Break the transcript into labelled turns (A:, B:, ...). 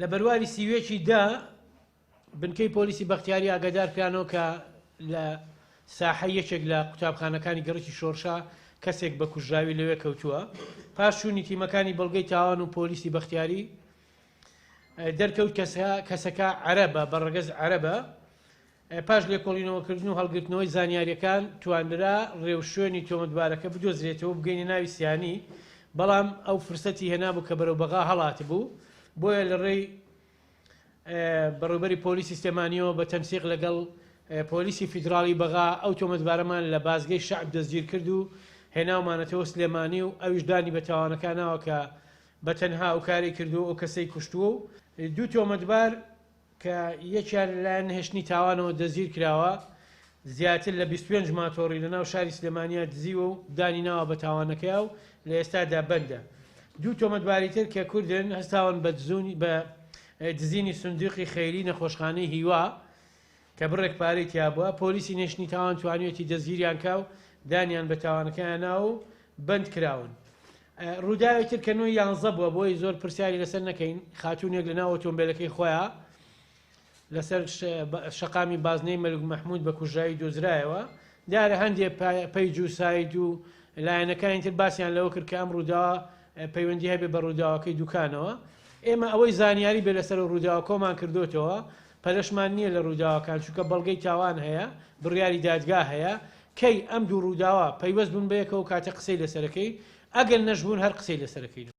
A: لە بەرواری سیوێکی دا بنکەی پۆلیسی بەختیاری ئاگادارکرانەوە کە لە ساحە یەکێک لە قوتابخانەکانی گەڕکی شۆرشا کەسێک بە کوژراوی لەوێ کەوتووە. پاش چوونی تیمەکانی بەڵگەی تاوان و پۆلیسی بەختیاری دەرکەوت کەسەکە عەرەبە، بەڕێگەز عەرەبە. پاش لێکۆڵینەوەکردن و هەڵگرتنەوەی زانیاریەکان توانرا ڕێوشێنی تۆمەتبارەکە بدۆزرێتەوە بگەینە ناوی سیانی، بەڵام ئەو فرسەتی هێنابوو کە بەرەو بەغا هەڵات بوو. بۆیە لە ڕێی بەڕێوەبەری پۆلیسی سلێمانیەوە بە تەنسیق لەگەڵ پۆلیسی فیدراڵی بەغا ئەو تۆمەتبارەمان لە بازگەی شەعب دەستگیر کرد و هێناومانەتەوە سلێمانی و ئەویش دانی بە تاوانەکانەوە کە بەتەنها ئەو کاری کردووە ئەو کەسەی کوشتووە و دوو تۆمەتبار کە یەکیان لەلایەن هێشتنی تاوانەوە دەستگیر کراوە زیاتر لە 25 ماتۆڕی لەناو شاری سلێمانیە دزیوە و دانی ناوە بە تاوانەکەی و لە ئێستادا بەندە. دوو تۆمەتباری تر کە کوردن هەستاون بە دزینی سندوقی خێری نەخۆشخانەی هیوا کە بڕێک پارەی تیا بووە. پۆلیسی نێشتنی تاوان توانیوێتی دەستگیریان کا و دانیان بە تاوانەکەیان ناو و بەند کراون. ڕووداوی تر کە نوێی 11 بووە، بۆی زۆر پرسیاری لەسەر نەکەین. خاتوونێک لە ناو ئۆتۆمبیلەکەی خۆیان لەسەر شەقامی بازنەی مەلک مەحموود بە کوژراوی دۆزرایەوە. دیارە هەندێک پەیج و ساید و لایەنەکانی تر باسییان لەوە کرد کە ئەم ڕووداوە پەیوەندی هەبێ بە ڕووداوەکەی دوکانەوە. ئێمە ئەوەی زانیاری بێ لەسەر ڕووداوە کۆمان کردوتەوە، پەلەشمان نییە لە ڕووداوەکان، چونکە بەڵگەی تاوان هەیە، بڕیاری دادگا هەیە کەی ئەم دوو ڕووداوە پەیوەست بوون بەیەکەوە کاتە قسەی لەسەرەکەی، ئەگەر نەشبوون هەر قسەی لەسەرەکەین.